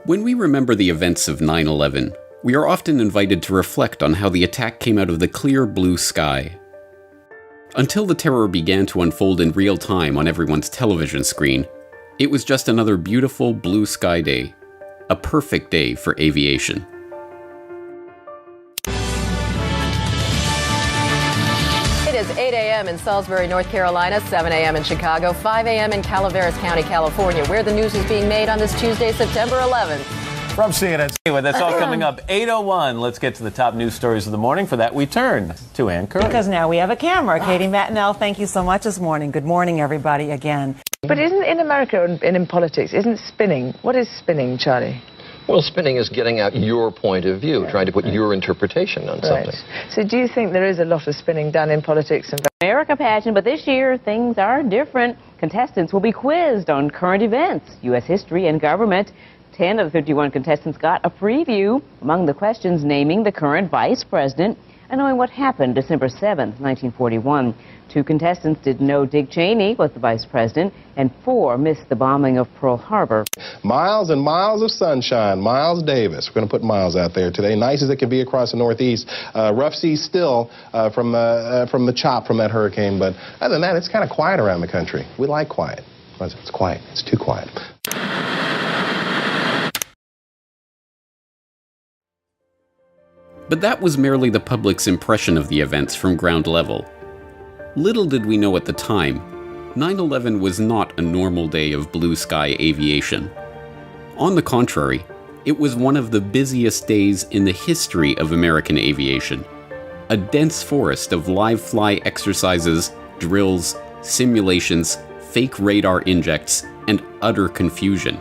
When we remember the events of 9/11, we are often invited to reflect on how the attack came out of the clear blue sky. Until the terror began to unfold in real time on everyone's television screen, it was just another beautiful blue sky day, a perfect day for aviation. It is 8 a.m. in Salisbury, North Carolina, 7 a.m. in Chicago, 5 a.m. in Calaveras County, California, where the news is being made on this Tuesday, September 11th. From CNN. Anyway, that's all coming up 8:01. Let's get to the top news stories of the morning. For that, we turn to Ann Curry. Because now we have a camera. Katie Matinell, thank you so much this morning. Good morning, everybody, again. But isn't in America and in politics, isn't spinning? What is spinning, Charlie? Well, spinning is getting out your point of view, trying to put your interpretation on something. So do you think there is a lot of spinning done in politics? And America pageant, but this year things are different. Contestants will be quizzed on current events, U.S. history, and government. 10 of the 51 contestants got a preview. Among the questions, naming the current vice president and knowing what happened December 7th, 1941. 2 contestants didn't know Dick Cheney was the vice president, and 4 missed the bombing of Pearl Harbor. Miles and miles of sunshine. Miles Davis. We're going to put Miles out there today. Nice as it can be across the Northeast. Rough seas still from the chop from that hurricane, but other than that, it's kind of quiet around the country. We like quiet. It's quiet. It's too quiet. But that was merely the public's impression of the events from ground level. Little did we know at the time, 9/11 was not a normal day of blue sky aviation. On the contrary, it was one of the busiest days in the history of American aviation. A dense forest of live fly exercises, drills, simulations, fake radar injects, and utter confusion.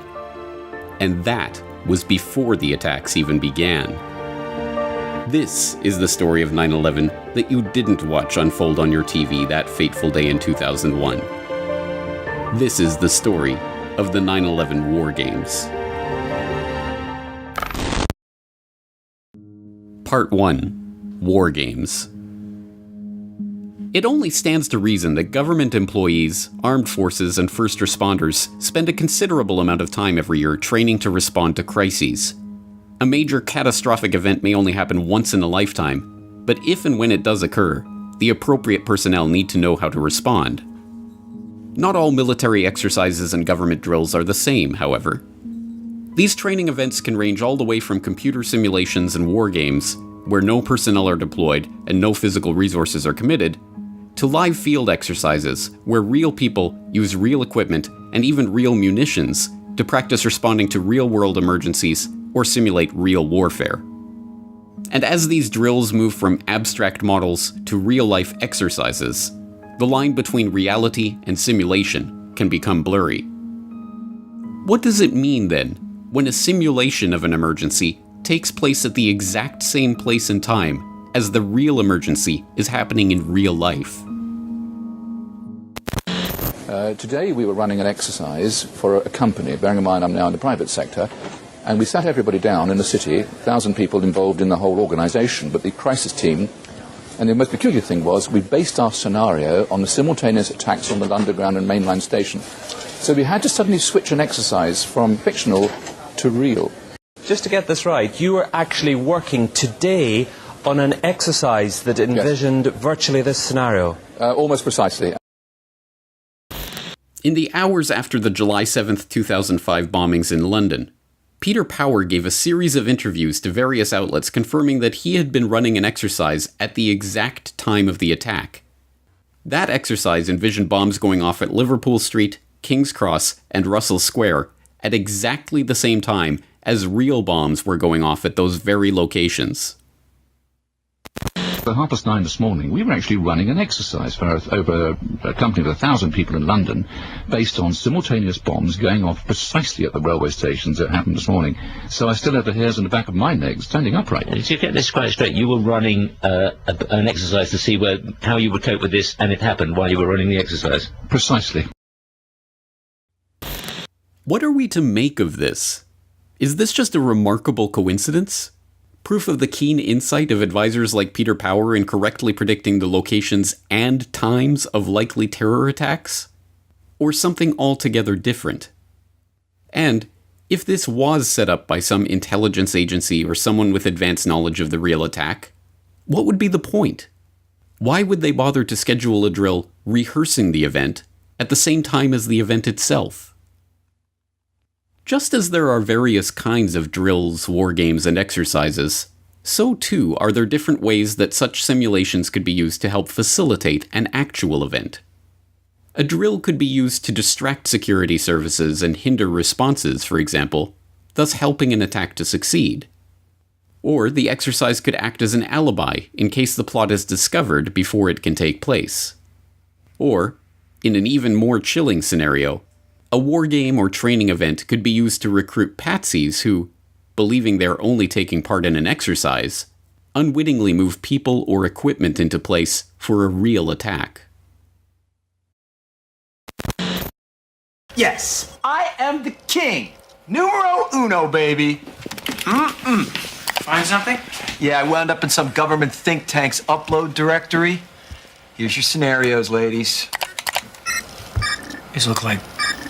And that was before the attacks even began. This is the story of 9/11 that you didn't watch unfold on your TV that fateful day in 2001. This is the story of the 9/11 War Games. Part 1. War Games. It only stands to reason that government employees, armed forces, and first responders spend a considerable amount of time every year training to respond to crises. A major catastrophic event may only happen once in a lifetime, but if and when it does occur, the appropriate personnel need to know how to respond. Not all military exercises and government drills are the same, however. These training events can range all the way from computer simulations and war games, where no personnel are deployed and no physical resources are committed, to live field exercises, where real people use real equipment and even real munitions to practice responding to real-world emergencies or simulate real warfare. And as these drills move from abstract models to real-life exercises, the line between reality and simulation can become blurry. What does it mean, then, when a simulation of an emergency takes place at the exact same place and time as the real emergency is happening in real life? Today we were running an exercise for a company, bearing in mind I'm now in the private sector, and we sat everybody down in the city, 1,000 people involved in the whole organisation, but the crisis team, and the most peculiar thing was we based our scenario on the simultaneous attacks on the underground and mainline station. So we had to suddenly switch an exercise from fictional to real. Just to get this right, you were actually working today on an exercise that envisioned virtually this scenario? Almost precisely. In the hours after the July 7th, 2005 bombings in London, Peter Power gave a series of interviews to various outlets confirming that he had been running an exercise at the exact time of the attack. That exercise envisioned bombs going off at Liverpool Street, King's Cross, and Russell Square at exactly the same time as real bombs were going off at those very locations. At 9:30 this morning, we were actually running an exercise for over a company of 1,000 people in London based on simultaneous bombs going off precisely at the railway stations that happened this morning. So I still have the hairs on the back of my neck standing upright. To get this quite straight, you were running an exercise to see how you would cope with this, and it happened while you were running the exercise? Precisely. What are we to make of this? Is this just a remarkable coincidence? Proof of the keen insight of advisors like Peter Power in correctly predicting the locations and times of likely terror attacks? Or something altogether different? And If this was set up by some intelligence agency or someone with advanced knowledge of the real attack, what would be the point? Why would they bother to schedule a drill rehearsing the event at the same time as the event itself? Just as there are various kinds of drills, war games, and exercises, so too are there different ways that such simulations could be used to help facilitate an actual event. A drill could be used to distract security services and hinder responses, for example, thus helping an attack to succeed. Or the exercise could act as an alibi in case the plot is discovered before it can take place. Or, in an even more chilling scenario, a war game or training event could be used to recruit patsies who, believing they're only taking part in an exercise, unwittingly move people or equipment into place for a real attack. Yes, I am the king. Numero uno, baby. Find something? Yeah, I wound up in some government think tank's upload directory. Here's your scenarios, ladies. These look like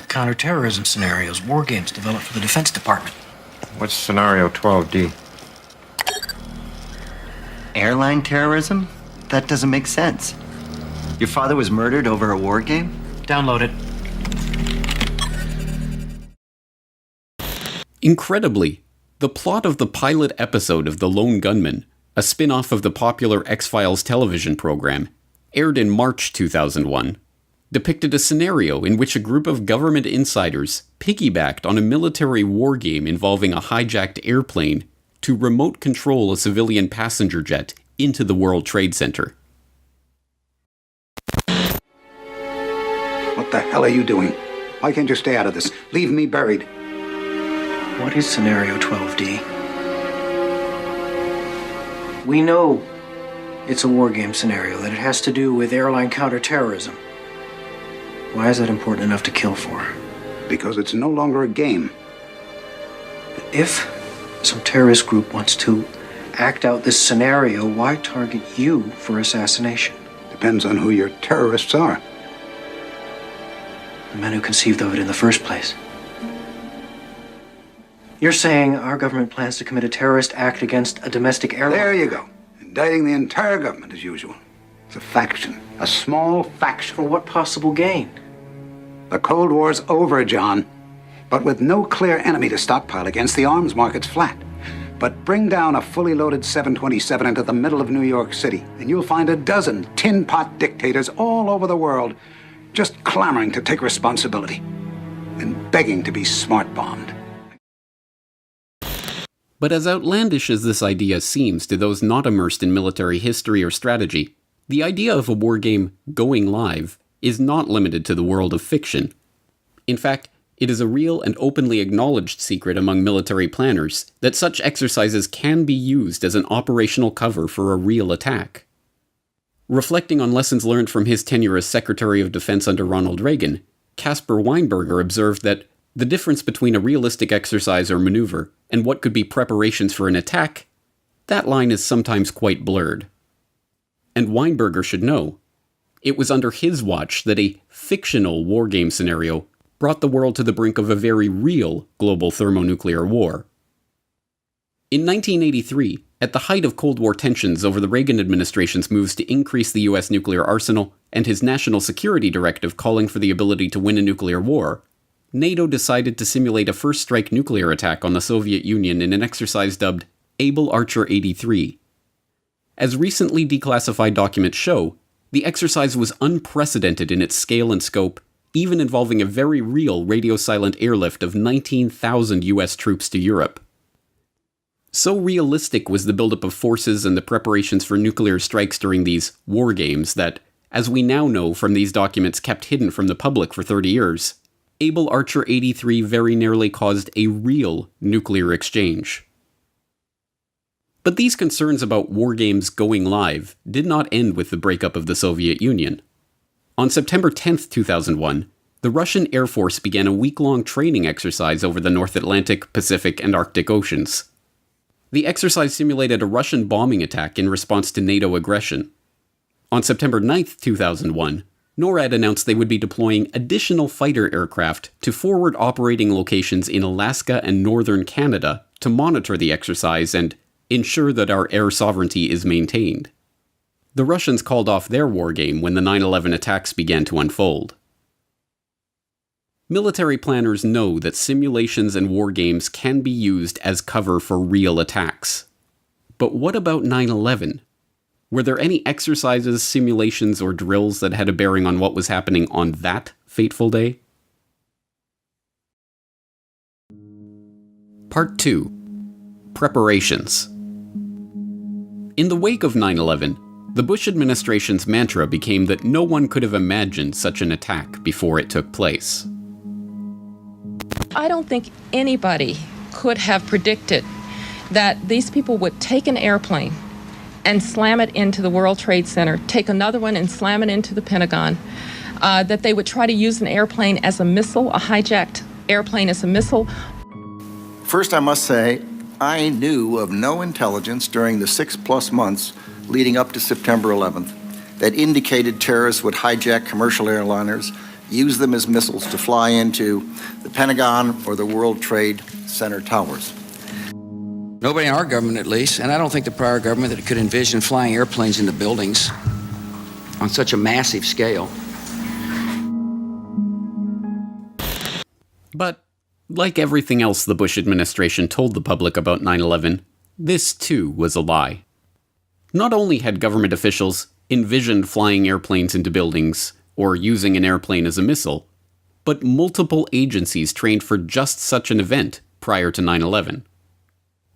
counterterrorism scenarios, war games developed for the Defense Department. What's scenario 12D? Airline terrorism? That doesn't make sense. Your father was murdered over a war game? Download it. Incredibly, the plot of the pilot episode of The Lone Gunman, a spin-off of the popular X-Files television program, aired in March 2001, depicted a scenario in which a group of government insiders piggybacked on a military war game involving a hijacked airplane to remote control a civilian passenger jet into the World Trade Center. What the hell are you doing? Why can't you stay out of this? Leave me buried. What is scenario 12D? We know it's a war game scenario, that it has to do with airline counterterrorism. Why is that important enough to kill for? Because it's no longer a game. If some terrorist group wants to act out this scenario, why target you for assassination? Depends on who your terrorists are. The men who conceived of it in the first place. You're saying our government plans to commit a terrorist act against a domestic airline? There you go. Indicting the entire government as usual. It's a faction. A small faction. For what possible gain? The Cold War's over, John. But with no clear enemy to stockpile against, the arms market's flat. But bring down a fully loaded 727 into the middle of New York City, and you'll find a dozen tin-pot dictators all over the world just clamoring to take responsibility and begging to be smart-bombed. But as outlandish as this idea seems to those not immersed in military history or strategy, the idea of a war game going live is not limited to the world of fiction. In fact, it is a real and openly acknowledged secret among military planners that such exercises can be used as an operational cover for a real attack. Reflecting on lessons learned from his tenure as Secretary of Defense under Ronald Reagan, Caspar Weinberger observed that the difference between a realistic exercise or maneuver and what could be preparations for an attack, that line is sometimes quite blurred. And Weinberger should know, it was under his watch that a fictional war game scenario brought the world to the brink of a very real global thermonuclear war. In 1983, at the height of Cold War tensions over the Reagan administration's moves to increase the US nuclear arsenal and his national security directive calling for the ability to win a nuclear war, NATO decided to simulate a first-strike nuclear attack on the Soviet Union in an exercise dubbed Able Archer 83. As recently declassified documents show, the exercise was unprecedented in its scale and scope, even involving a very real radio-silent airlift of 19,000 US troops to Europe. So realistic was the buildup of forces and the preparations for nuclear strikes during these war games that, as we now know from these documents kept hidden from the public for 30 years, Able Archer 83 very nearly caused a real nuclear exchange. But these concerns about war games going live did not end with the breakup of the Soviet Union. On September 10, 2001, the Russian Air Force began a week-long training exercise over the North Atlantic, Pacific, and Arctic Oceans. The exercise simulated a Russian bombing attack in response to NATO aggression. On September 9, 2001, NORAD announced they would be deploying additional fighter aircraft to forward operating locations in Alaska and northern Canada to monitor the exercise and ensure that our air sovereignty is maintained. The Russians called off their war game when the 9/11 attacks began to unfold. Military planners know that simulations and war games can be used as cover for real attacks. But what about 9/11? Were there any exercises, simulations, or drills that had a bearing on what was happening on that fateful day? Part 2. Preparations. In the wake of 9/11, the Bush administration's mantra became that no one could have imagined such an attack before it took place. I don't think anybody could have predicted that these people would take an airplane and slam it into the World Trade Center, take another one and slam it into the Pentagon, that they would try to use an airplane as a missile, a hijacked airplane as a missile. First, I must say, I knew of no intelligence during the 6+ months leading up to September 11th that indicated terrorists would hijack commercial airliners, use them as missiles to fly into the Pentagon or the World Trade Center towers. Nobody in our government, at least, and I don't think the prior government that could envision flying airplanes into buildings on such a massive scale. But, like everything else the Bush administration told the public about 9/11, this too was a lie. Not only had government officials envisioned flying airplanes into buildings or using an airplane as a missile, but multiple agencies trained for just such an event prior to 9/11.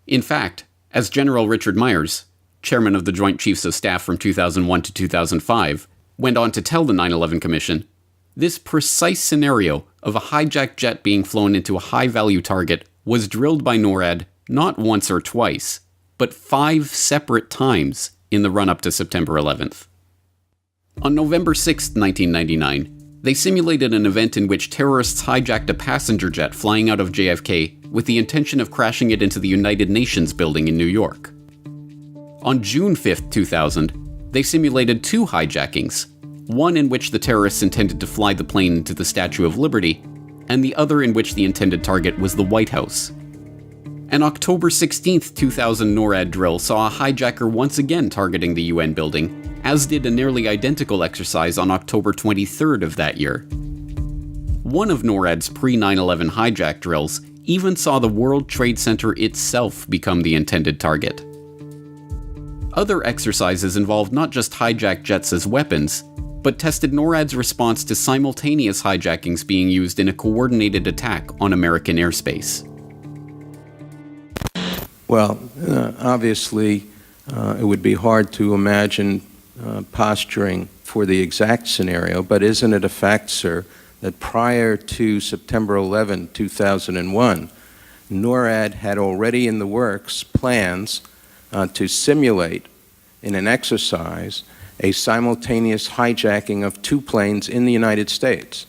In fact, as General Richard Myers, chairman of the Joint Chiefs of Staff from 2001 to 2005, went on to tell the 9/11 Commission, this precise scenario of a hijacked jet being flown into a high-value target was drilled by NORAD not once or twice, but 5 separate times in the run-up to September 11th. On November 6, 1999, they simulated an event in which terrorists hijacked a passenger jet flying out of JFK with the intention of crashing it into the United Nations building in New York. On June 5, 2000, they simulated 2 hijackings, one in which the terrorists intended to fly the plane into the Statue of Liberty, and the other in which the intended target was the White House. An October 16, 2000 NORAD drill saw a hijacker once again targeting the UN building, as did a nearly identical exercise on October 23rd of that year. One of NORAD's pre-9/11 hijack drills even saw the World Trade Center itself become the intended target. Other exercises involved not just hijacked jets as weapons, but tested NORAD's response to simultaneous hijackings being used in a coordinated attack on American airspace. Well, obviously, it would be hard to imagine posturing for the exact scenario, but isn't it a fact, sir, that prior to September 11, 2001, NORAD had already in the works plans to simulate in an exercise a simultaneous hijacking of 2 planes in the United States?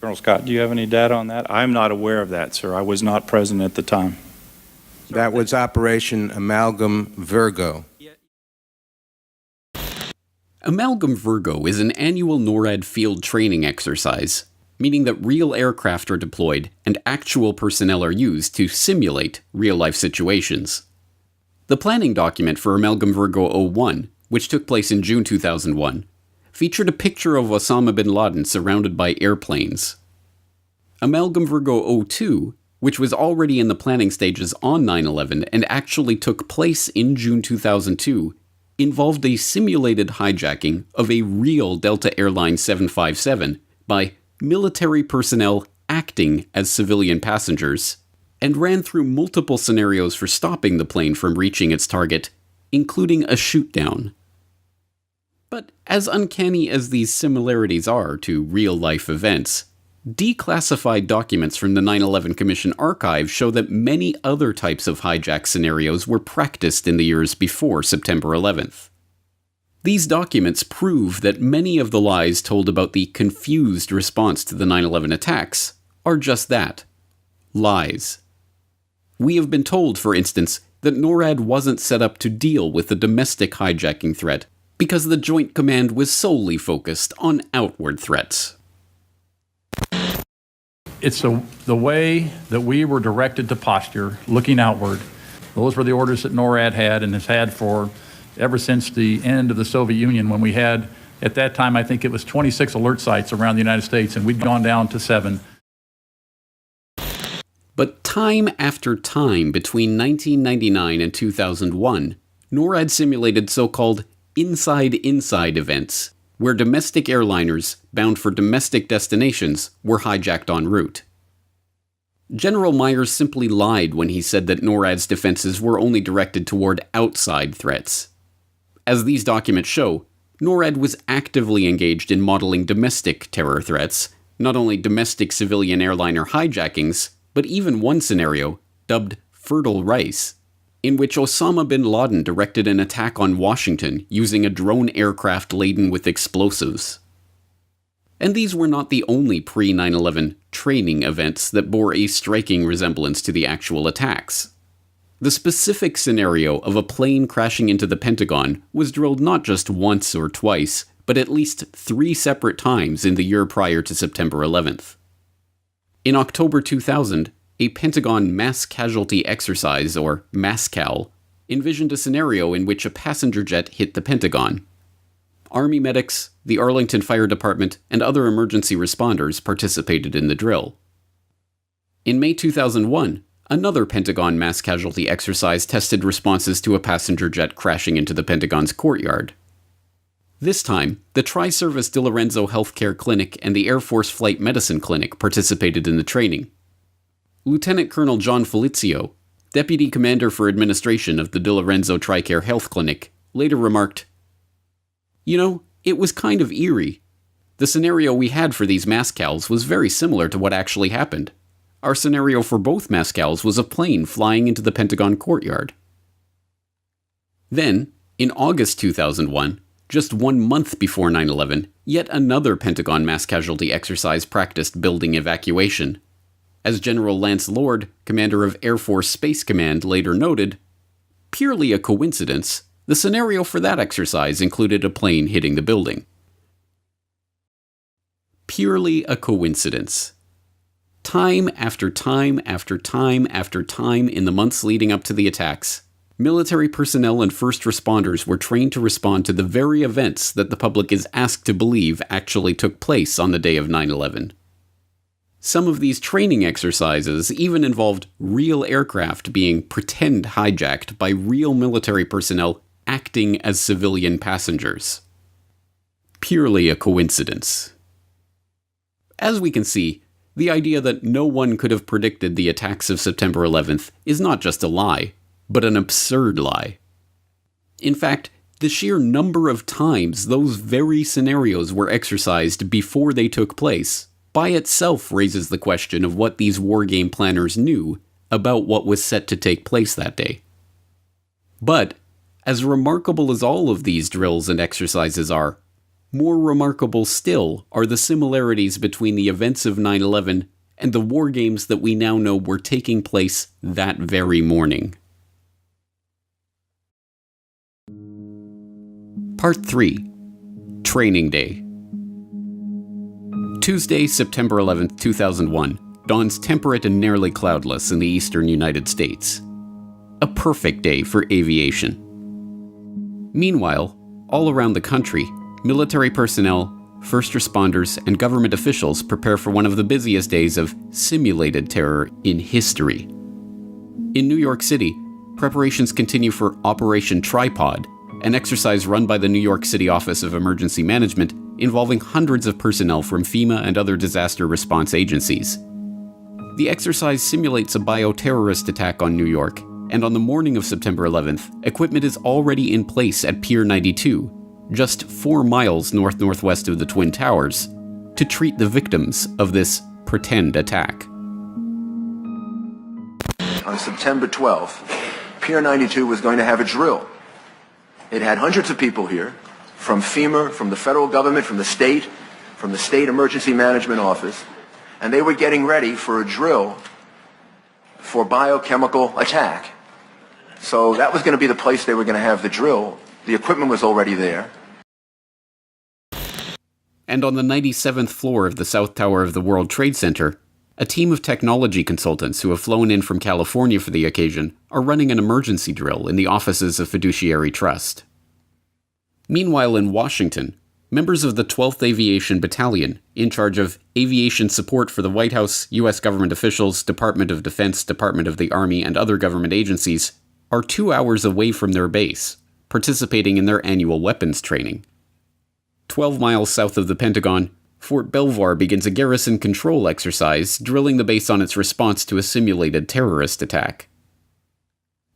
Colonel Scott, do you have any data on that? I'm not aware of that, sir. I was not present at the time. That was Operation Amalgam Virgo. Amalgam Virgo is an annual NORAD field training exercise, meaning that real aircraft are deployed and actual personnel are used to simulate real-life situations. The planning document for Amalgam Virgo 01, which took place in June 2001, featured a picture of Osama bin Laden surrounded by airplanes. Amalgam Virgo 02, which was already in the planning stages on 9/11 and actually took place in June 2002, involved a simulated hijacking of a real Delta Airlines 757 by military personnel acting as civilian passengers, and ran through multiple scenarios for stopping the plane from reaching its target, including a shoot-down. But as uncanny as these similarities are to real-life events, declassified documents from the 9/11 Commission archive show that many other types of hijack scenarios were practiced in the years before September 11th. These documents prove that many of the lies told about the confused response to the 9/11 attacks are just that, lies. We have been told, for instance, that NORAD wasn't set up to deal with the domestic hijacking threat, because the Joint Command was solely focused on outward threats. It's the way that we were directed to posture, looking outward. Those were the orders that NORAD had and has had for ever since the end of the Soviet Union, when we had, at that time, I think it was 26 alert sites around the United States, and we'd gone down to 7. But time after time between 1999 and 2001, NORAD simulated so-called inside-inside events, where domestic airliners bound for domestic destinations were hijacked en route. General Myers simply lied when he said that NORAD's defenses were only directed toward outside threats. As these documents show, NORAD was actively engaged in modeling domestic terror threats, not only domestic civilian airliner hijackings, but even one scenario, dubbed Fertile Rice, in which Osama bin Laden directed an attack on Washington using a drone aircraft laden with explosives. And these were not the only pre-9/11 training events that bore a striking resemblance to the actual attacks. The specific scenario of a plane crashing into the Pentagon was drilled not just once or twice, but at least 3 separate times in the year prior to September 11th. In October 2000, a Pentagon Mass Casualty Exercise, or MASCAL, envisioned a scenario in which a passenger jet hit the Pentagon. Army medics, the Arlington Fire Department, and other emergency responders participated in the drill. In May 2001, another Pentagon mass casualty exercise tested responses to a passenger jet crashing into the Pentagon's courtyard. This time, the Tri-Service DiLorenzo Healthcare Clinic and the Air Force Flight Medicine Clinic participated in the training. Lieutenant Colonel John Felizio, Deputy Commander for Administration of the DiLorenzo TRICARE Health Clinic, later remarked, "You know, it was kind of eerie. The scenario we had for these MASCALs was very similar to what actually happened. Our scenario for both MASCALs was a plane flying into the Pentagon courtyard." Then, in August 2001, just 1 month before 9/11, yet another Pentagon mass casualty exercise practiced building evacuation. As General Lance Lord, commander of Air Force Space Command, later noted, purely a coincidence, the scenario for that exercise included a plane hitting the building. Purely a coincidence. Time after time after time after time in the months leading up to the attacks, military personnel and first responders were trained to respond to the very events that the public is asked to believe actually took place on the day of 9/11. Some of these training exercises even involved real aircraft being pretend hijacked by real military personnel acting as civilian passengers. Purely a coincidence. As we can see, the idea that no one could have predicted the attacks of September 11th is not just a lie, but an absurd lie. In fact, the sheer number of times those very scenarios were exercised before they took place by itself raises the question of what these wargame planners knew about what was set to take place that day. But, as remarkable as all of these drills and exercises are, more remarkable still are the similarities between the events of 9/11 and the wargames that we now know were taking place that very morning. Part 3. Training Day. Tuesday, September 11th, 2001, dawns temperate and nearly cloudless in the eastern United States. A perfect day for aviation. Meanwhile, all around the country, military personnel, first responders, and government officials prepare for one of the busiest days of simulated terror in history. In New York City, preparations continue for Operation Tripod, an exercise run by the New York City Office of Emergency Management involving hundreds of personnel from FEMA and other disaster response agencies. The exercise simulates a bioterrorist attack on New York, and on the morning of September 11th, equipment is already in place at Pier 92, just 4 miles northwest of the Twin Towers, to treat the victims of this pretend attack. On September 12th, Pier 92 was going to have a drill. It had hundreds of people here, from FEMA, from the federal government, from the state emergency management office, and they were getting ready for a drill for biochemical attack. So that was going to be the place they were going to have the drill. The equipment was already there. And on the 97th floor of the South Tower of the World Trade Center, a team of technology consultants who have flown in from California for the occasion are running an emergency drill in the offices of Fiduciary Trust. Meanwhile, in Washington, members of the 12th Aviation Battalion, in charge of aviation support for the White House, U.S. government officials, Department of Defense, Department of the Army, and other government agencies, are 2 hours away from their base, participating in their annual weapons training. 12 miles south of the Pentagon, Fort Belvoir begins a garrison control exercise, drilling the base on its response to a simulated terrorist attack.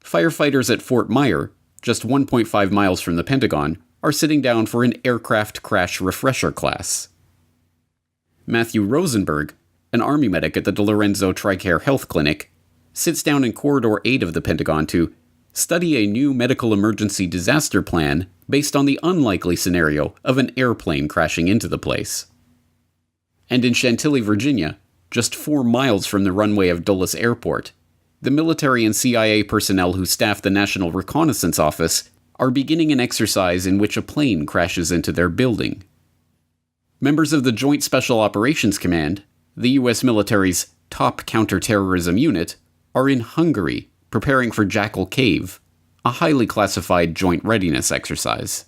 Firefighters at Fort Myer, just 1.5 miles from the Pentagon, are sitting down for an aircraft crash refresher class. Matthew Rosenberg, an Army medic at the DeLorenzo TRICARE Health Clinic, sits down in Corridor 8 of the Pentagon to study a new medical emergency disaster plan based on the unlikely scenario of an airplane crashing into the place. And in Chantilly, Virginia, just 4 miles from the runway of Dulles Airport, the military and CIA personnel who staff the National Reconnaissance Office are beginning an exercise in which a plane crashes into their building. Members of the Joint Special Operations Command, the U.S. military's top counterterrorism unit, are in Hungary preparing for Jackal Cave, a highly classified joint readiness exercise.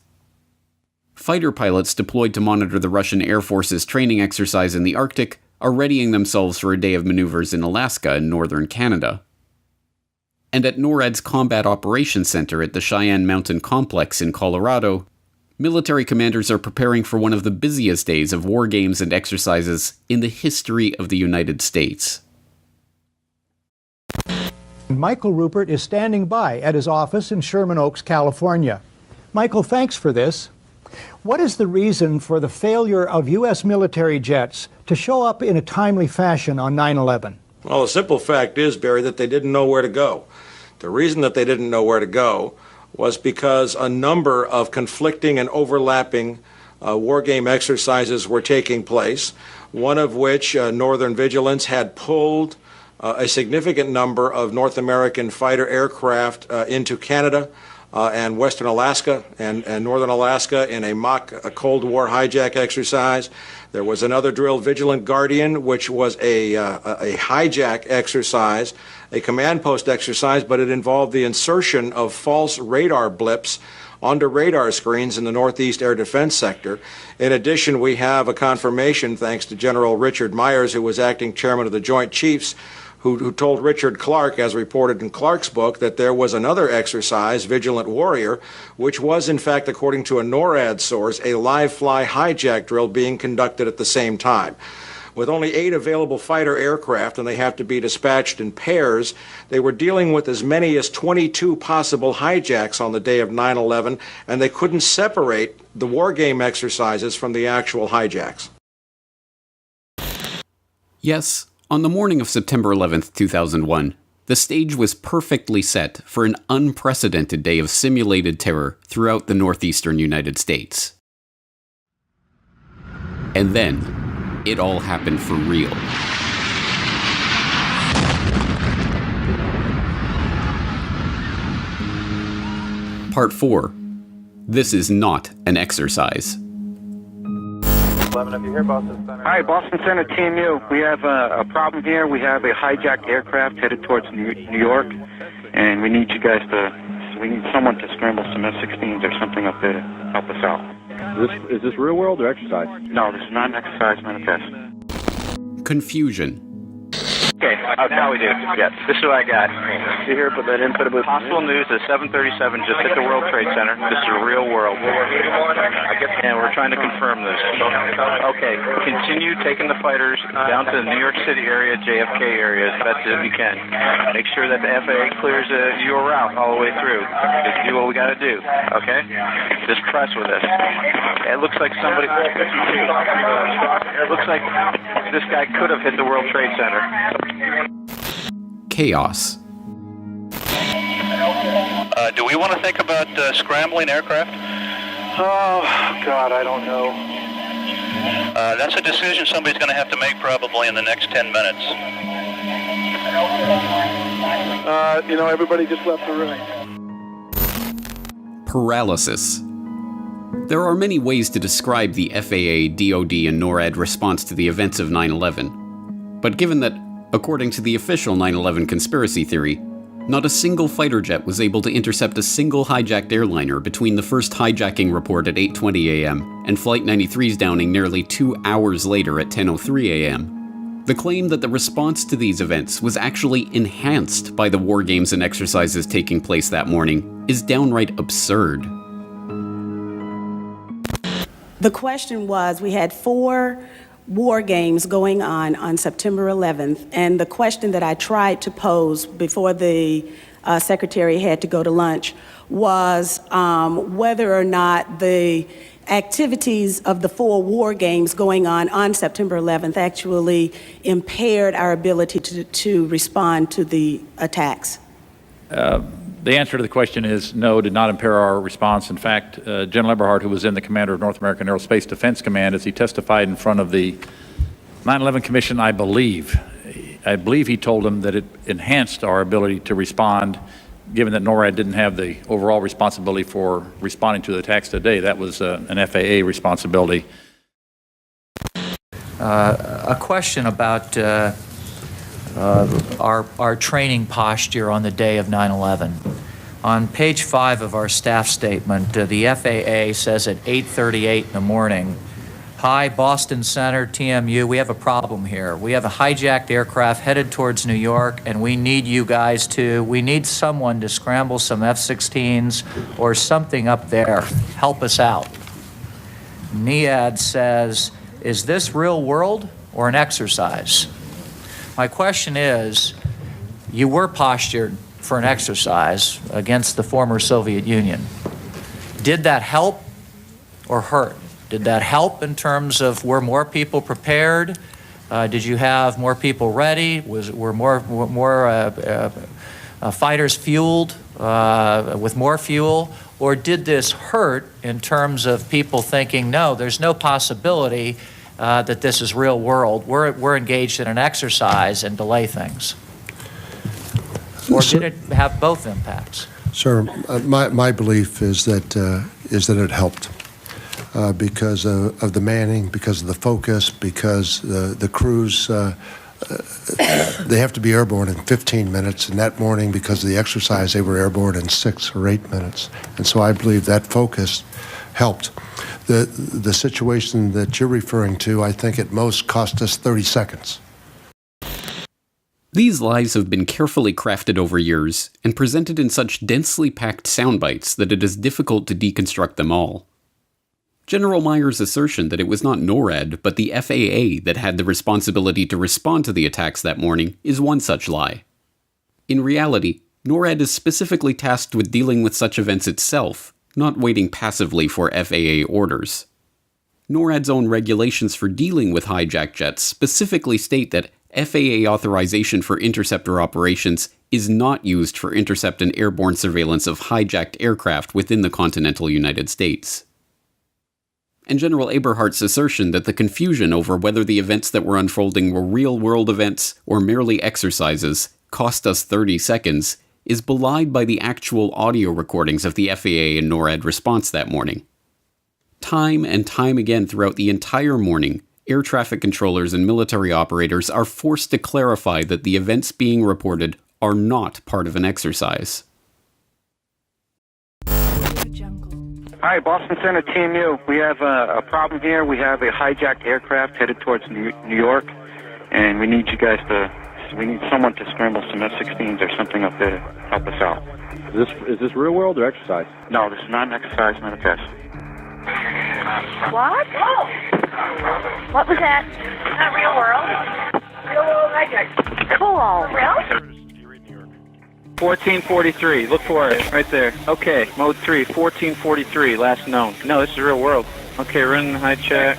Fighter pilots deployed to monitor the Russian Air Force's training exercise in the Arctic are readying themselves for a day of maneuvers in Alaska and northern Canada. And at NORAD's Combat Operations Center at the Cheyenne Mountain Complex in Colorado, military commanders are preparing for one of the busiest days of war games and exercises in the history of the United States. Michael Rupert is standing by at his office in Sherman Oaks, California. Michael, thanks for this. What is the reason for the failure of U.S. military jets to show up in a timely fashion on 9/11? Well, the simple fact is, Barry, that they didn't know where to go. The reason that they didn't know where to go was because a number of conflicting and overlapping war game exercises were taking place, one of which, Northern Vigilance, had pulled a significant number of North American fighter aircraft into Canada and Western Alaska and Northern Alaska in a mock Cold War hijack exercise. There was another drill, Vigilant Guardian, which was a hijack exercise, a command post exercise, but it involved the insertion of false radar blips onto radar screens in the Northeast Air Defense Sector. In addition, we have a confirmation, thanks to General Richard Myers, who was acting chairman of the Joint Chiefs, who told Richard Clark, as reported in Clark's book, that there was another exercise, Vigilant Warrior, which was, in fact, according to a NORAD source, a live-fly hijack drill being conducted at the same time. With only 8 available fighter aircraft, and they have to be dispatched in pairs, they were dealing with as many as 22 possible hijacks on the day of 9/11, and they couldn't separate the war game exercises from the actual hijacks. Yes, on the morning of September 11th, 2001, the stage was perfectly set for an unprecedented day of simulated terror throughout the northeastern United States. And then, it all happened for real. Part 4. This is not an exercise. 11, if you're here, Boston Center. Hi, Boston Center, Team U. We have a problem here. We have a hijacked aircraft headed towards New York, and we need you guys we need someone to scramble some F-16s or something up there to help us out. Is this real world or exercise? No, this is not an exercise, not a test. Confusion. Okay, now we do. Yes, this is what I got. You here, put that in, put it with possible news at 7:37 just hit the World Trade Center. This is a real world. And we're trying to confirm this. Okay, continue taking the fighters down to the New York City area, JFK area, as best as you can. Make sure that the FAA clears your route all the way through. Just do what we got to do, okay? Just press with us. It looks like somebody... It looks like this guy could have hit the World Trade Center. Chaos. Do we want to think about scrambling aircraft? Oh, God, I don't know. That's a decision somebody's going to have to make probably in the next 10 minutes. Everybody just left the room. Paralysis. There are many ways to describe the FAA, DoD, and NORAD response to the events of 9/11. But given that, according to the official 9/11 conspiracy theory, not a single fighter jet was able to intercept a single hijacked airliner between the first hijacking report at 8:20 a.m. and Flight 93's downing nearly 2 hours later at 10:03 a.m., the claim that the response to these events was actually enhanced by the war games and exercises taking place that morning is downright absurd. The question was, we had 4 war games going on September 11th, and the question that I tried to pose before the secretary had to go to lunch was whether or not the activities of the 4 war games going on September 11th actually impaired our ability to respond to the attacks. The answer to the question is no, did not impair our response. In fact, General Eberhart, who was then the commander of North American Aerospace Defense Command, as he testified in front of the 9/11 Commission, I believe he told them that it enhanced our ability to respond, given that NORAD didn't have the overall responsibility for responding to the attacks today. That was an FAA responsibility. A question about our training posture on the day of 9/11. On page 5 of our staff statement, the FAA says at 8:38 in the morning, "Hi, Boston Center, TMU, we have a problem here. We have a hijacked aircraft headed towards New York, and we need you guys we need someone to scramble some F-16s or something up there. Help us out." NEAD says, "Is this real world or an exercise?" My question is, you were postured for an exercise against the former Soviet Union. Did that help or hurt? Did that help in terms of were more people prepared? Did you have more people ready? Were more fighters fueled with more fuel? Or did this hurt in terms of people thinking, no, there's no possibility that this is real world. We're engaged in an exercise and delay things? Or did it have both impacts? Sir, my belief is that it helped because of the manning, because of the focus, because the crews, they have to be airborne in 15 minutes, and that morning, because of the exercise, they were airborne in 6 or 8 minutes. And so I believe that focus helped. The situation that you're referring to, I think at most cost us 30 seconds. These lies have been carefully crafted over years and presented in such densely packed sound bites that it is difficult to deconstruct them all. General Meyer's assertion that it was not NORAD but the FAA that had the responsibility to respond to the attacks that morning is one such lie. In reality, NORAD is specifically tasked with dealing with such events itself, not waiting passively for FAA orders. NORAD's own regulations for dealing with hijacked jets specifically state that FAA authorization for interceptor operations is not used for intercept and airborne surveillance of hijacked aircraft within the continental United States. And General Eberhart's assertion that the confusion over whether the events that were unfolding were real-world events or merely exercises cost us 30 seconds is belied by the actual audio recordings of the FAA and NORAD response that morning. Time and time again throughout the entire morning, air traffic controllers and military operators are forced to clarify that the events being reported are not part of an exercise. Hi, Boston Center, TMU. We have a problem here. We have a hijacked aircraft headed towards New York, and we need someone to scramble some F-16s or something up there to help us out. Is this real world or exercise? No, this is not an exercise, not a test. What? What was that? Not real world. Real world hijack. Cool. Real? 1443. Look for it. Right there. Okay. Mode 3. 1443. Last known. No, this is real world. Okay, run the hijack.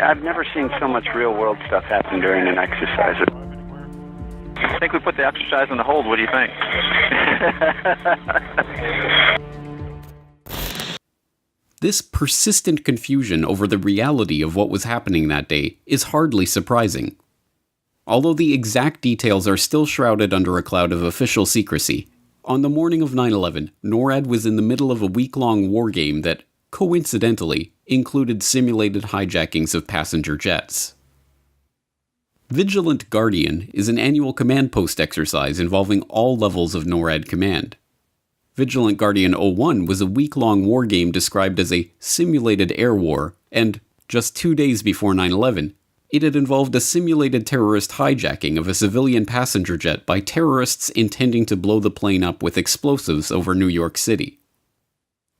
I've never seen so much real world stuff happen during an exercise. I think we put the exercise on the hold. What do you think? This persistent confusion over the reality of what was happening that day is hardly surprising. Although the exact details are still shrouded under a cloud of official secrecy, On the morning of 9/11, NORAD was in the middle of a week-long war game that, coincidentally, included simulated hijackings of passenger jets. Vigilant Guardian is an annual command post exercise involving all levels of NORAD command. Vigilant Guardian 01 was a week-long war game described as a simulated air war, and, just 2 days before 9/11, it had involved a simulated terrorist hijacking of a civilian passenger jet by terrorists intending to blow the plane up with explosives over New York City.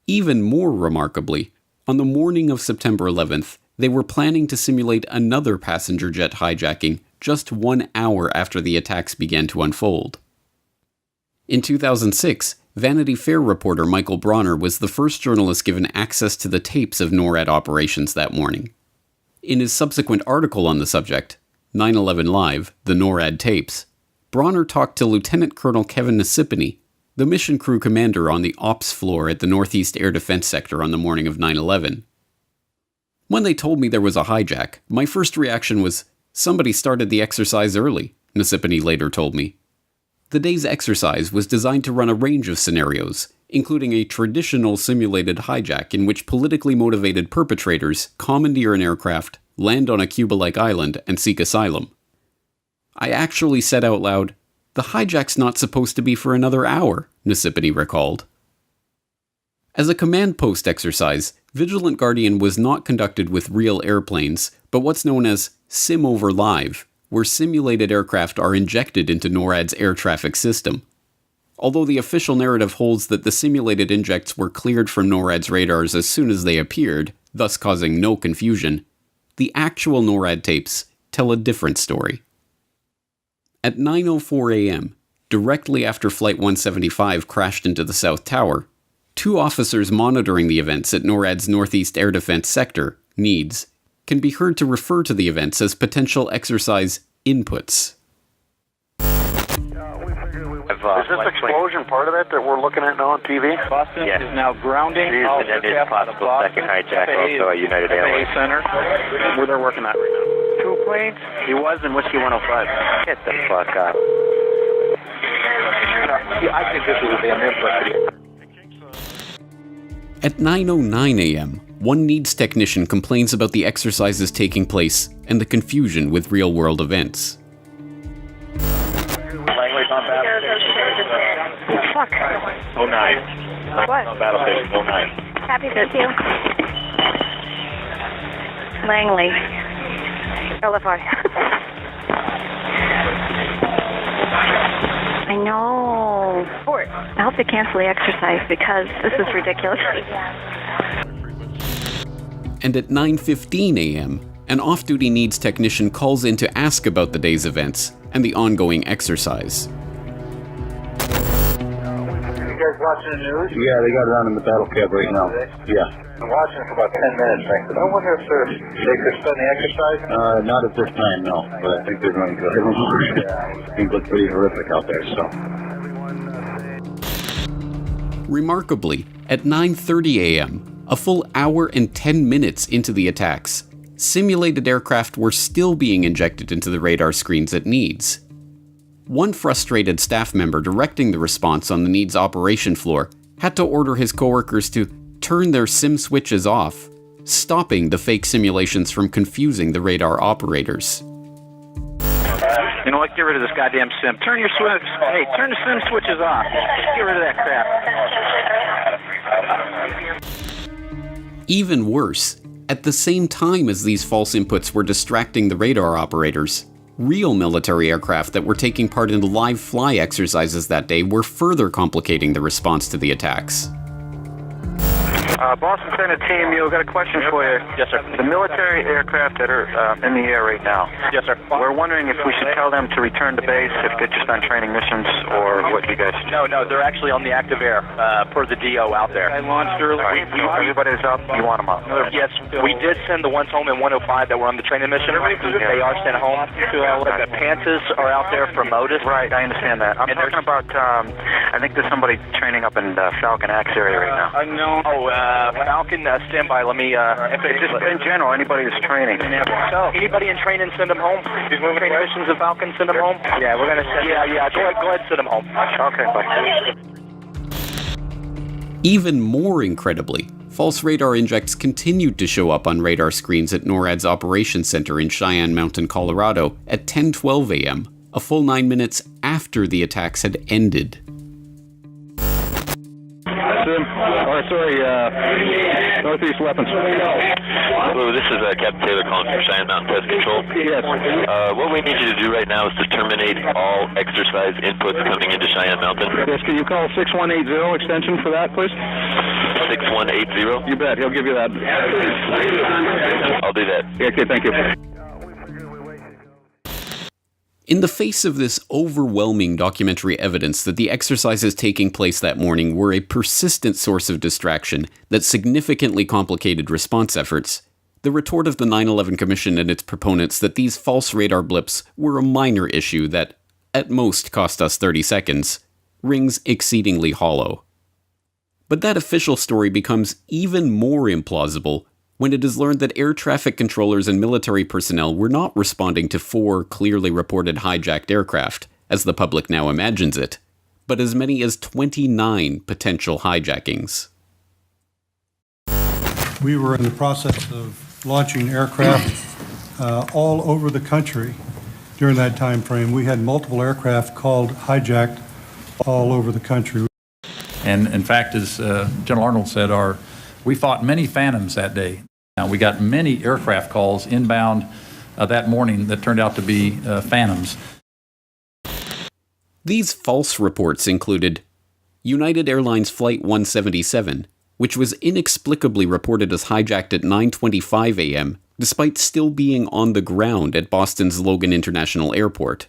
Even more remarkably, on the morning of September 11th, they were planning to simulate another passenger jet hijacking just 1 hour after the attacks began to unfold. In 2006, Vanity Fair reporter Michael Bronner was the first journalist given access to the tapes of NORAD operations that morning. In his subsequent article on the subject, 9/11 Live, the NORAD tapes, Bronner talked to Lieutenant Colonel Kevin Nassipany, the mission crew commander on the ops floor at the Northeast Air Defense Sector on the morning of 9/11. When they told me there was a hijack, my first reaction was, somebody started the exercise early, Nassipany later told me. The day's exercise was designed to run a range of scenarios, including a traditional simulated hijack in which politically motivated perpetrators commandeer an aircraft, land on a Cuba-like island, and seek asylum. I actually said out loud, "The hijack's not supposed to be for another hour," Nassipany recalled. As a command post exercise, Vigilant Guardian was not conducted with real airplanes, but what's known as Sim over Live, where simulated aircraft are injected into NORAD's air traffic system. Although the official narrative holds that the simulated injects were cleared from NORAD's radars as soon as they appeared, thus causing no confusion, the actual NORAD tapes tell a different story. At 9:04 a.m., directly after Flight 175 crashed into the South Tower, 2 officers monitoring the events at NORAD's Northeast Air Defense Sector, NEADS, can be heard to refer to the events as potential exercise inputs. Is this explosion part of it that we're looking at now on TV? Boston is now grounding. All and it is possible second hijack also at United Airlines. Center, where they're working at right now. 2 planes? He was in Whiskey 105. Get the fuck out. I think this was an input. At 9:09 a.m., one NEADS technician complains about the exercises taking place and the confusion with real-world events. Langley's on battlefield. Fuck. 09. What? On battlefield 09. Happy with you. Langley. LFI. I know. I hope they cancel the exercise because this is ridiculous. And at 9:15 a.m., an off-duty NEADS technician calls in to ask about the day's events and the ongoing exercise. You guys watching the news? Yeah, they got it on in the battle cab right now. Yeah. I'm watching it for about 10 minutes, Frank. I wonder if they could spend the exercise? Not at this time, no. But I think they're going to. Yeah. Things look pretty horrific out there, so. Remarkably, at 9:30 a.m., a full hour and 10 minutes into the attacks, simulated aircraft were still being injected into the radar screens at NEADS. One frustrated staff member directing the response on the NEADS operation floor had to order his coworkers to turn their sim switches off, stopping the fake simulations from confusing the radar operators. You know what? Get rid of this goddamn sim. Turn your switch. Hey, turn the sim switches off. Get rid of that crap. Even worse, at the same time as these false inputs were distracting the radar operators, real military aircraft that were taking part in the live fly exercises that day were further complicating the response to the attacks. Boston Senate team, you got a question for you. Yes, sir. The military aircraft that are in the air right now. Yes, sir. We're wondering if we should tell them to return to base if they're just on training missions, or what you guys do. No, they're actually on the active air per the DO out there. I launched early. Everybody's up. You want them up? Yes, we did send the ones home in 105 that were on the training mission. They are sent home. The Panthers are out there for Modus. Right, I understand that. I'm talking about, I think there's somebody training up in the Falcon Axe area right now. No. Falcon, stand by. Let me, just in general, anybody who's training. So, anybody in training, send them home. Training missions of Falcon, send them home. Yeah, we're going to send Yeah, go ahead, send them home. Okay, bye. Even more incredibly, false radar injects continued to show up on radar screens at NORAD's operations center in Cheyenne Mountain, Colorado at 10:12 a.m., a full 9 minutes after the attacks had ended. Northeast weapons. Hello, this is Captain Taylor calling from Cheyenne Mountain Test Control. Yes. What we need you to do right now is to terminate all exercise inputs coming into Cheyenne Mountain. Yes, can you call 6180 extension for that, please? 6180? You bet, he'll give you that. I'll do that. Okay, thank you. In the face of this overwhelming documentary evidence that the exercises taking place that morning were a persistent source of distraction that significantly complicated response efforts, the retort of the 9/11 Commission and its proponents that these false radar blips were a minor issue that, at most, cost us 30 seconds, rings exceedingly hollow. But that official story becomes even more implausible when it is learned that air traffic controllers and military personnel were not responding to 4 clearly reported hijacked aircraft, as the public now imagines it, but as many as 29 potential hijackings. We were in the process of launching aircraft all over the country during that time frame. We had multiple aircraft called hijacked all over the country. And in fact, as General Arnold said, we fought many phantoms that day. Now, we got many aircraft calls inbound that morning that turned out to be phantoms. These false reports included United Airlines Flight 177, which was inexplicably reported as hijacked at 9:25 a.m., despite still being on the ground at Boston's Logan International Airport.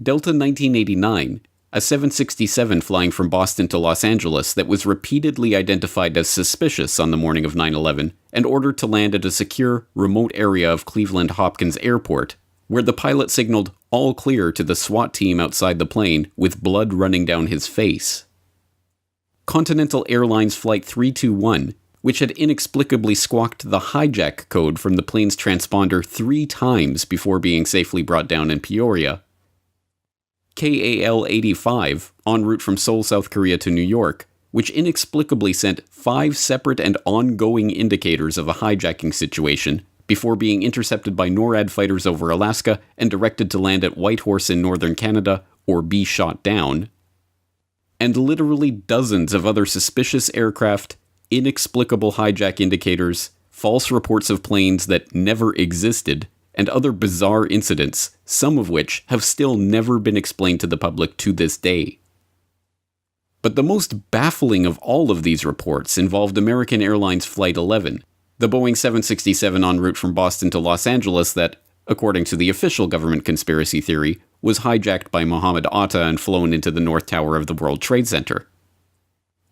Delta 1989, a 767 flying from Boston to Los Angeles that was repeatedly identified as suspicious on the morning of 9/11 and ordered to land at a secure, remote area of Cleveland Hopkins Airport, where the pilot signaled all clear to the SWAT team outside the plane with blood running down his face. Continental Airlines Flight 321, which had inexplicably squawked the hijack code from the plane's transponder 3 times before being safely brought down in Peoria. KAL 85, en route from Seoul, South Korea to New York, which inexplicably sent 5 separate and ongoing indicators of a hijacking situation before being intercepted by NORAD fighters over Alaska and directed to land at Whitehorse in northern Canada or be shot down. And literally dozens of other suspicious aircraft, inexplicable hijack indicators, false reports of planes that never existed, and other bizarre incidents, some of which have still never been explained to the public to this day. But the most baffling of all of these reports involved American Airlines Flight 11, the Boeing 767 en route from Boston to Los Angeles that, according to the official government conspiracy theory, was hijacked by Mohammed Atta and flown into the North Tower of the World Trade Center.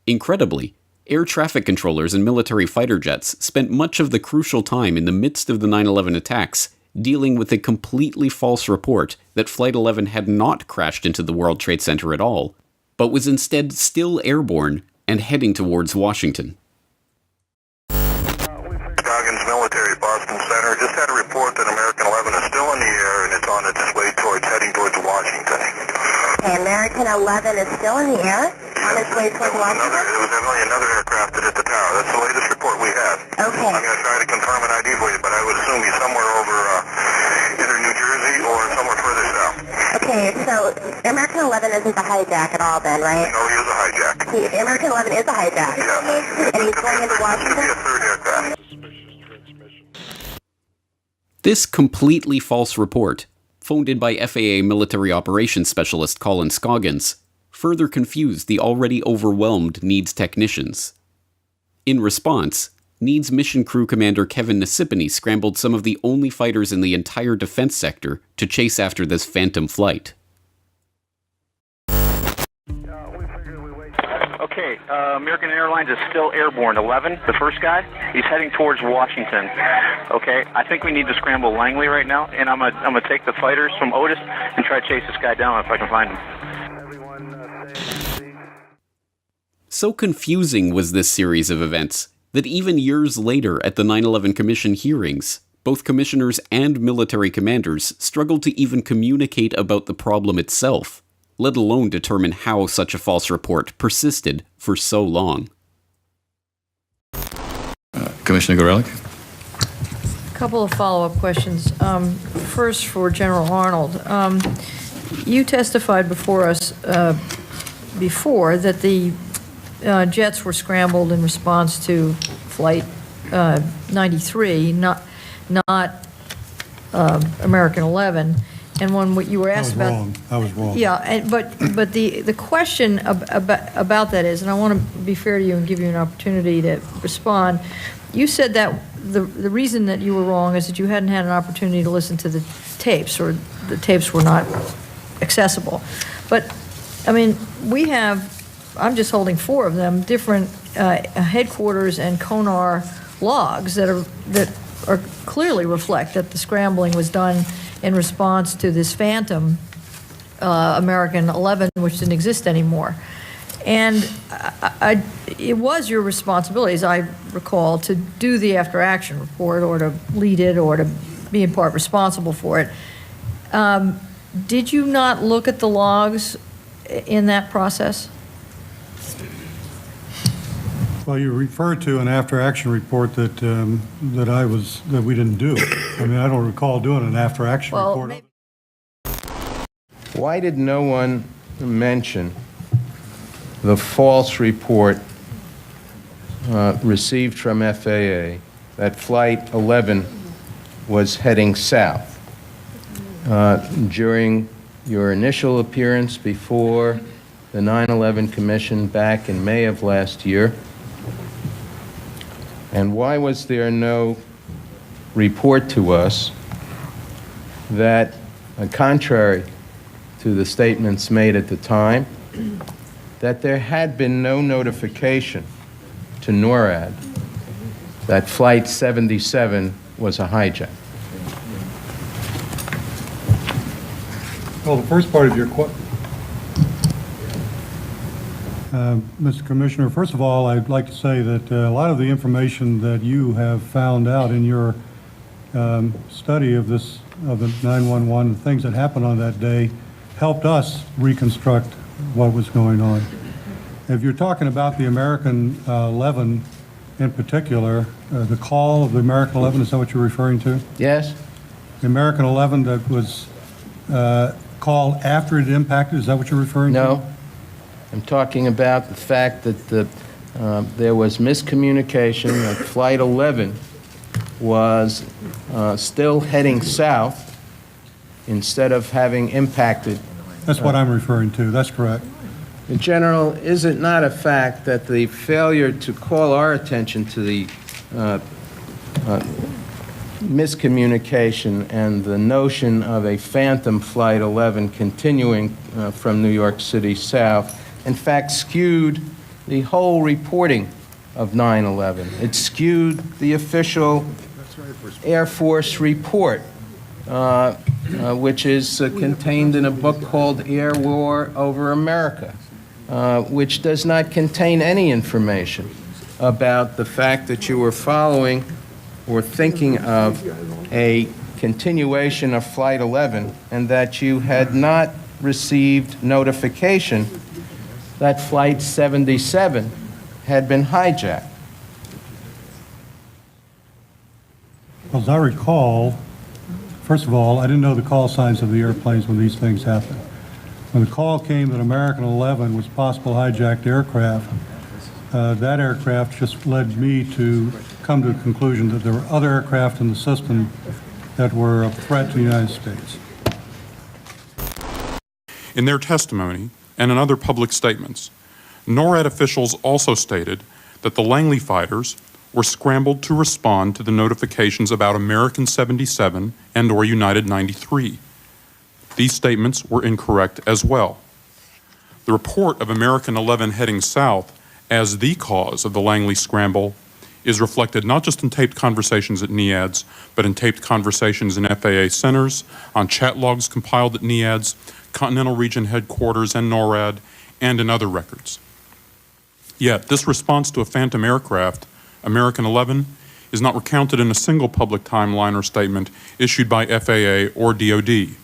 Incredibly, air traffic controllers and military fighter jets spent much of the crucial time in the midst of the 9/11 attacks dealing with a completely false report that Flight 11 had not crashed into the World Trade Center at all, but was instead still airborne and heading towards Washington. Scoggins Military, Boston Center, just had a report that American 11 is still in the air and it's on its way heading towards Washington. Okay, American 11 is still in the air on its way towards Washington? There was another aircraft that hit the tower. That's the latest report we have. Okay. I'm going to try to confirm an ID for you, but I would assume he's somewhere over either New Jersey or somewhere further south. Okay, so American 11 isn't the hijack at all then, right? No, he is a hijack. American 11 is a hijack? Yes. And he's going into Washington? Could be a third aircraft. This completely false report, phoned in by FAA military operations specialist Colin Scoggins, further confused the already overwhelmed NEADS technicians. In response, NEADS mission crew commander Kevin Nasipany scrambled some of the only fighters in the entire defense sector to chase after this phantom flight. Okay, American Airlines is still airborne. 11, the first guy, he's heading towards Washington. Okay, I think we need to scramble Langley right now, and I'm gonna take the fighters from Otis and try to chase this guy down if I can find him. So confusing was this series of events that even years later at the 9/11 Commission hearings, both commissioners and military commanders struggled to even communicate about the problem itself, let alone determine how such a false report persisted for so long. Commissioner Gorelick? A couple of follow-up questions. First, for General Arnold. You testified before us before that the jets were scrambled in response to Flight 93, not American 11. And when you were asked about... I was wrong. Yeah, but the question about that is, and I want to be fair to you and give you an opportunity to respond, you said that the reason that you were wrong is that you hadn't had an opportunity to listen to the tapes, or the tapes were not accessible. But, I mean, we have, I'm just holding 4 of them, different headquarters and CONAR logs that are clearly reflect that the scrambling was done in response to this phantom American 11, which didn't exist anymore. And it was your responsibility, as I recall, to do the after-action report, or to lead it, or to be in part responsible for it. Did you not look at the logs in that process? Well, you referred to an after-action report that we didn't do. I mean, I don't recall doing an after-action report. Why did no one mention the false report received from FAA that Flight 11 was heading south during your initial appearance before the 9/11 Commission back in May of last year? And why was there no report to us that, contrary to the statements made at the time, that there had been no notification to NORAD that Flight 77 was a hijack? Well, the first part of your question, Mr. Commissioner, first of all, I'd like to say that a lot of the information that you have found out in your study of the 911, things that happened on that day, helped us reconstruct what was going on. If you're talking about the American 11 in particular, the call of the American 11, is that what you're referring to? Yes. The American 11 that was called after it impacted, is that what you're referring to? No. I'm talking about the fact that there was miscommunication, that Flight 11 was still heading south instead of having impacted. That's what I'm referring to. That's correct. General, is it not a fact that the failure to call our attention to the miscommunication and the notion of a phantom Flight 11 continuing from New York City south, in fact, skewed the whole reporting of 9/11? It skewed the official Air Force report, which is contained in a book called Air War Over America, which does not contain any information about the fact that you were following or thinking of a continuation of Flight 11, and that you had not received notification that Flight 77 had been hijacked. Well, as I recall, first of all, I didn't know the call signs of the airplanes when these things happened. When the call came that American 11 was possible hijacked aircraft, that aircraft just led me to come to the conclusion that there were other aircraft in the system that were a threat to the United States. In their testimony and in other public statements, NORAD officials also stated that the Langley fighters were scrambled to respond to the notifications about American 77 and/or United 93. These statements were incorrect as well. The report of American 11 heading south as the cause of the Langley scramble is reflected not just in taped conversations at NEADS, but in taped conversations in FAA centers, on chat logs compiled at NEADS, Continental Region Headquarters and NORAD, and in other records. Yet, this response to a phantom aircraft, American 11, is not recounted in a single public timeline or statement issued by FAA or DoD.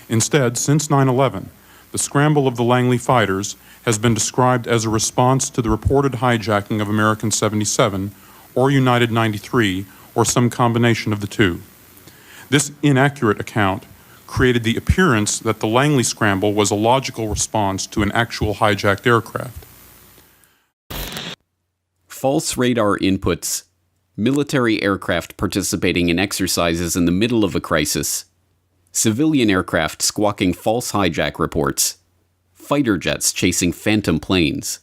Instead, since 9/11, the scramble of the Langley fighters has been described as a response to the reported hijacking of American 77 or United 93 or some combination of the two. This inaccurate account created the appearance that the Langley scramble was a logical response to an actual hijacked aircraft. False radar inputs, military aircraft participating in exercises in the middle of a crisis, civilian aircraft squawking false hijack reports, fighter jets chasing phantom planes.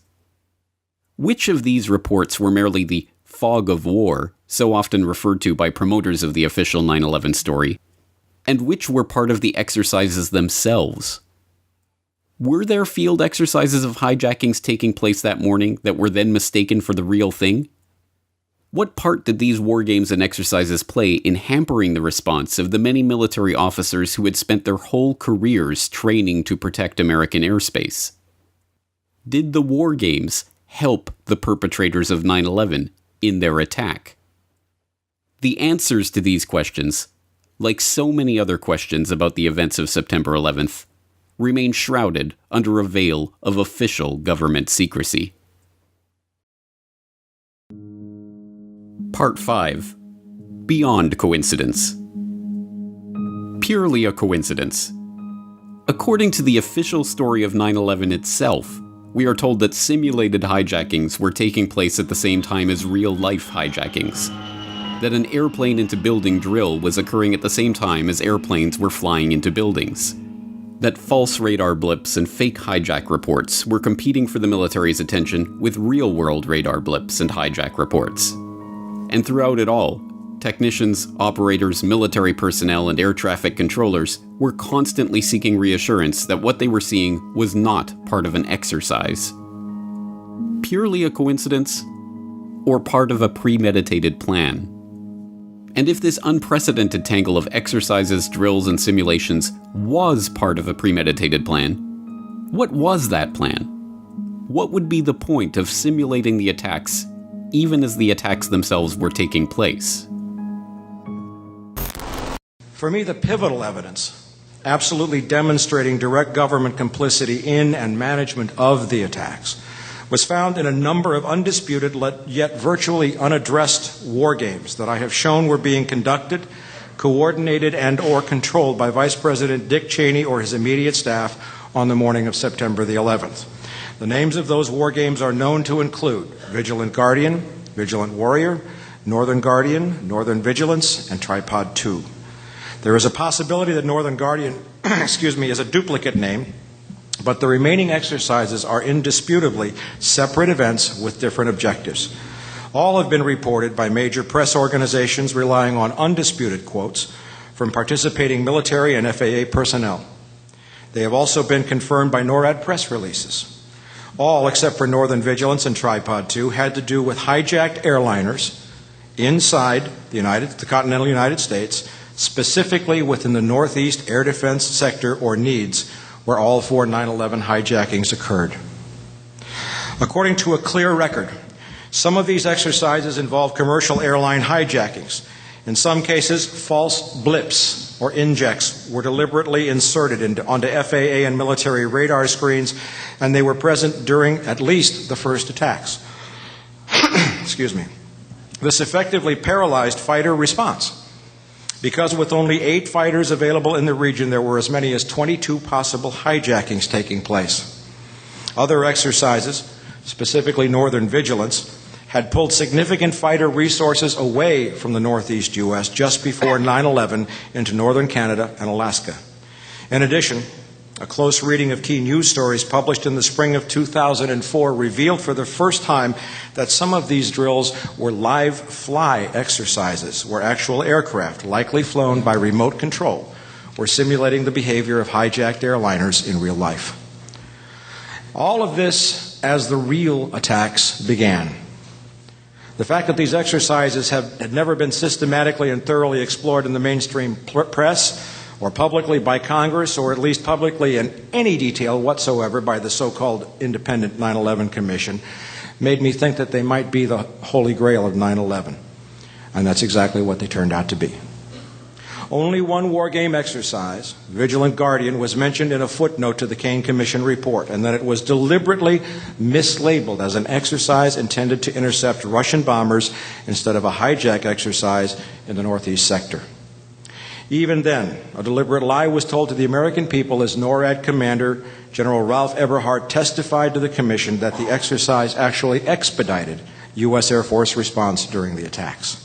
Which of these reports were merely the fog of war, so often referred to by promoters of the official 9/11 story, and which were part of the exercises themselves? Were there field exercises of hijackings taking place that morning that were then mistaken for the real thing? What part did these war games and exercises play in hampering the response of the many military officers who had spent their whole careers training to protect American airspace? Did the war games help the perpetrators of 9/11 in their attack? The answers to these questions, like so many other questions about the events of September 11th, remain shrouded under a veil of official government secrecy. Part 5. Beyond Coincidence. Purely a coincidence. According to the official story of 9/11 itself, we are told that simulated hijackings were taking place at the same time as real-life hijackings. That an airplane into building drill was occurring at the same time as airplanes were flying into buildings. That false radar blips and fake hijack reports were competing for the military's attention with real-world radar blips and hijack reports. And throughout it all, technicians, operators, military personnel, and air traffic controllers were constantly seeking reassurance that what they were seeing was not part of an exercise. Purely a coincidence, or part of a premeditated plan? And if this unprecedented tangle of exercises, drills, and simulations was part of a premeditated plan, what was that plan? What would be the point of simulating the attacks, even as the attacks themselves were taking place? For me, the pivotal evidence, absolutely demonstrating direct government complicity in and management of the attacks, was found in a number of undisputed yet virtually unaddressed war games that I have shown were being conducted, coordinated, and or controlled by Vice President Dick Cheney or his immediate staff on the morning of September the 11th. The names of those war games are known to include Vigilant Guardian, Vigilant Warrior, Northern Guardian, Northern Vigilance, and Tripod 2. There is a possibility that Northern Guardian is a duplicate name, but the remaining exercises are indisputably separate events with different objectives. All have been reported by major press organizations relying on undisputed quotes from participating military and FAA personnel. They have also been confirmed by NORAD press releases. All, except for Northern Vigilance and Tripod 2, had to do with hijacked airliners inside the continental United States, specifically within the Northeast Air Defense Sector or NEADS, where all 4 9/11 hijackings occurred. According to a clear record, some of these exercises involve commercial airline hijackings. In some cases, false blips or injects were deliberately inserted onto FAA and military radar screens, and they were present during at least the first attacks. Excuse me. This effectively paralyzed fighter response, because with only 8 fighters available in the region, there were as many as 22 possible hijackings taking place. Other exercises, specifically Northern Vigilance, had pulled significant fighter resources away from the Northeast U.S. just before 9/11 into northern Canada and Alaska. In addition, a close reading of key news stories published in the spring of 2004 revealed for the first time that some of these drills were live fly exercises, where actual aircraft, likely flown by remote control, were simulating the behavior of hijacked airliners in real life. All of this as the real attacks began. The fact that these exercises had never been systematically and thoroughly explored in the mainstream press or publicly by Congress, or at least publicly in any detail whatsoever by the so-called independent 9/11 Commission, made me think that they might be the holy grail of 9/11. And that's exactly what they turned out to be. Only one war game exercise, Vigilant Guardian, was mentioned in a footnote to the Kane Commission report, and that it was deliberately mislabeled as an exercise intended to intercept Russian bombers instead of a hijack exercise in the Northeast sector. Even then, a deliberate lie was told to the American people as NORAD Commander General Ralph Eberhart testified to the Commission that the exercise actually expedited U.S. Air Force response during the attacks.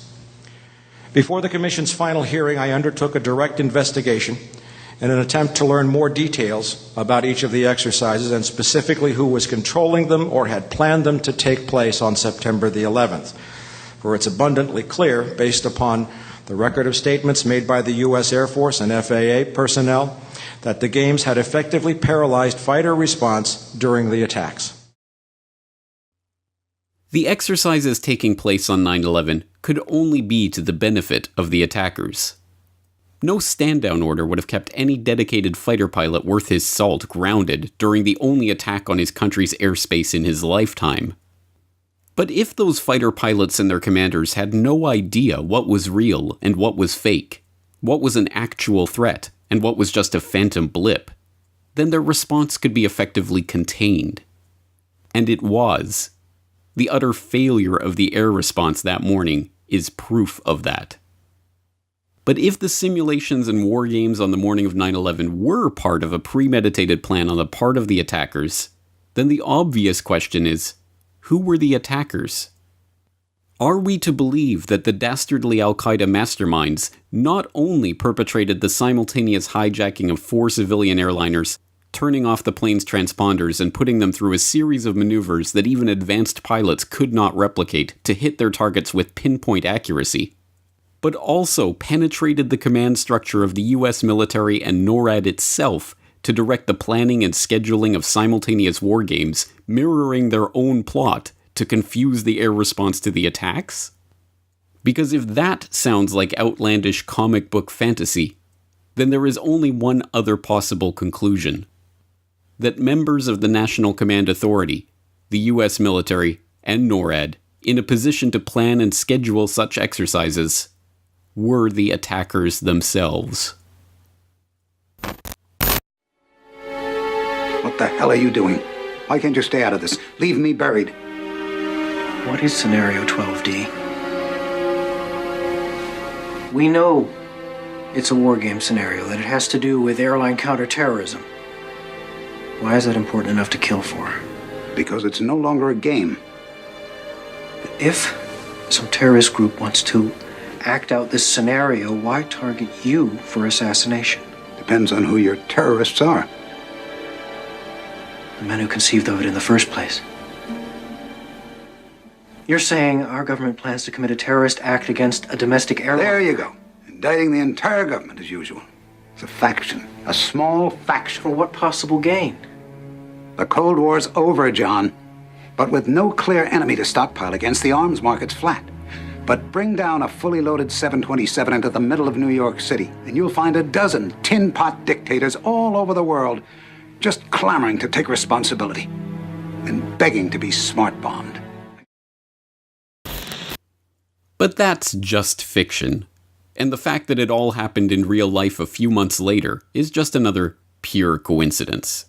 Before the Commission's final hearing, I undertook a direct investigation in an attempt to learn more details about each of the exercises and specifically who was controlling them or had planned them to take place on September the 11th. For it's abundantly clear, based upon the record of statements made by the U.S. Air Force and FAA personnel, that the games had effectively paralyzed fighter response during the attacks. The exercises taking place on 9/11 could only be to the benefit of the attackers. No stand-down order would have kept any dedicated fighter pilot worth his salt grounded during the only attack on his country's airspace in his lifetime. But if those fighter pilots and their commanders had no idea what was real and what was fake, what was an actual threat and what was just a phantom blip, then their response could be effectively contained. And it was. The utter failure of the air response that morning is proof of that. But if the simulations and war games on the morning of 9/11 were part of a premeditated plan on the part of the attackers, then the obvious question is, who were the attackers? Are we to believe that the dastardly Al-Qaeda masterminds not only perpetrated the simultaneous hijacking of 4 civilian airliners, turning off the plane's transponders and putting them through a series of maneuvers that even advanced pilots could not replicate to hit their targets with pinpoint accuracy, but also penetrated the command structure of the US military and NORAD itself to direct the planning and scheduling of simultaneous war games, mirroring their own plot to confuse the air response to the attacks? Because if that sounds like outlandish comic book fantasy, then there is only one other possible conclusion: that members of the National Command Authority, the US military, and NORAD, in a position to plan and schedule such exercises, were the attackers themselves. What the hell are you doing? Why can't you stay out of this? Leave me buried. What is Scenario 12D? We know it's a war game scenario, that it has to do with airline counterterrorism. Why is that important enough to kill for? Because it's no longer a game. If some terrorist group wants to act out this scenario, why target you for assassination? Depends on who your terrorists are. The men who conceived of it in the first place. You're saying our government plans to commit a terrorist act against a domestic airline? There you go. Indicting the entire government as usual. It's a faction. A small faction. For what possible gain? The Cold War's over, John. But with no clear enemy to stockpile against, the arms market's flat. But bring down a fully loaded 727 into the middle of New York City, and you'll find a dozen tin pot dictators all over the world just clamoring to take responsibility and begging to be smart-bombed. But that's just fiction. And the fact that it all happened in real life a few months later is just another pure coincidence.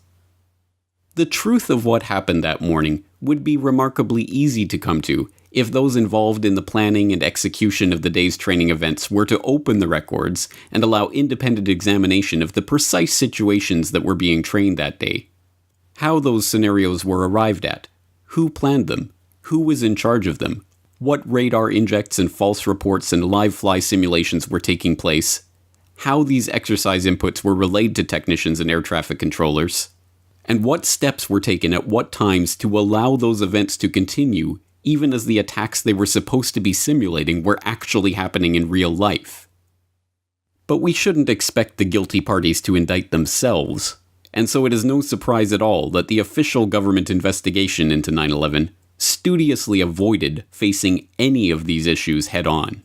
The truth of what happened that morning would be remarkably easy to come to if those involved in the planning and execution of the day's training events were to open the records and allow independent examination of the precise situations that were being trained that day. How those scenarios were arrived at, who planned them, who was in charge of them, what radar injects and false reports and live fly simulations were taking place, how these exercise inputs were relayed to technicians and air traffic controllers, and what steps were taken at what times to allow those events to continue even as the attacks they were supposed to be simulating were actually happening in real life. But we shouldn't expect the guilty parties to indict themselves, and so it is no surprise at all that the official government investigation into 9/11 studiously avoided facing any of these issues head-on.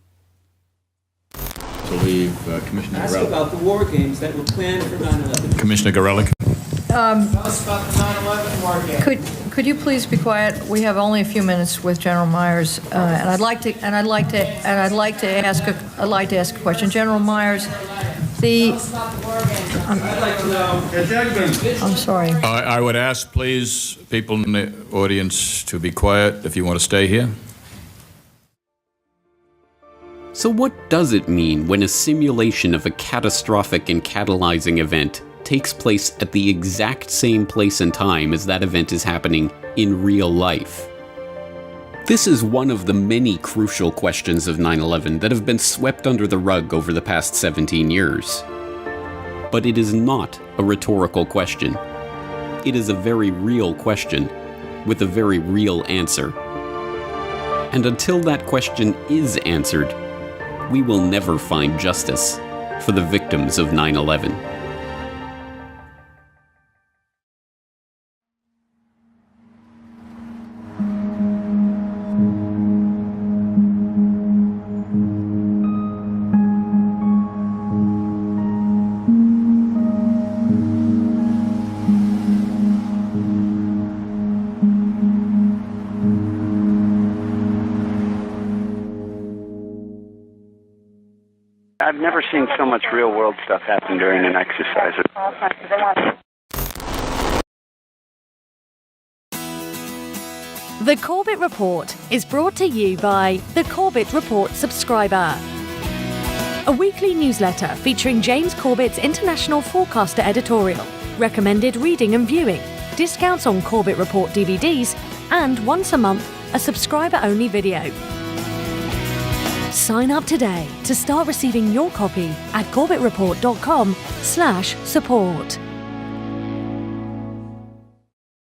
So leave Commissioner Ask Gorelick. about the war games that were planned for 9/11. Commissioner Gorelick. Tell us about the 9/11 war games. Could you please be quiet? We have only a few minutes with General Myers, and I'd like to ask a question. General Myers, I'm sorry. I would ask, please, people in the audience to be quiet if you want to stay here. So what does it mean when a simulation of a catastrophic and catalyzing event takes place at the exact same place and time as that event is happening in real life? This is one of the many crucial questions of 9/11 that have been swept under the rug over the past 17 years. But it is not a rhetorical question. It is a very real question with a very real answer. And until that question is answered, we will never find justice for the victims of 9/11. I've never seen so much real-world stuff happen during an exercise. The Corbett Report is brought to you by the Corbett Report subscriber, a weekly newsletter featuring James Corbett's International Forecaster editorial, recommended reading and viewing, discounts on Corbett Report DVDs, and once a month, a subscriber-only video. Sign up today to start receiving your copy at corbettreport.com/support.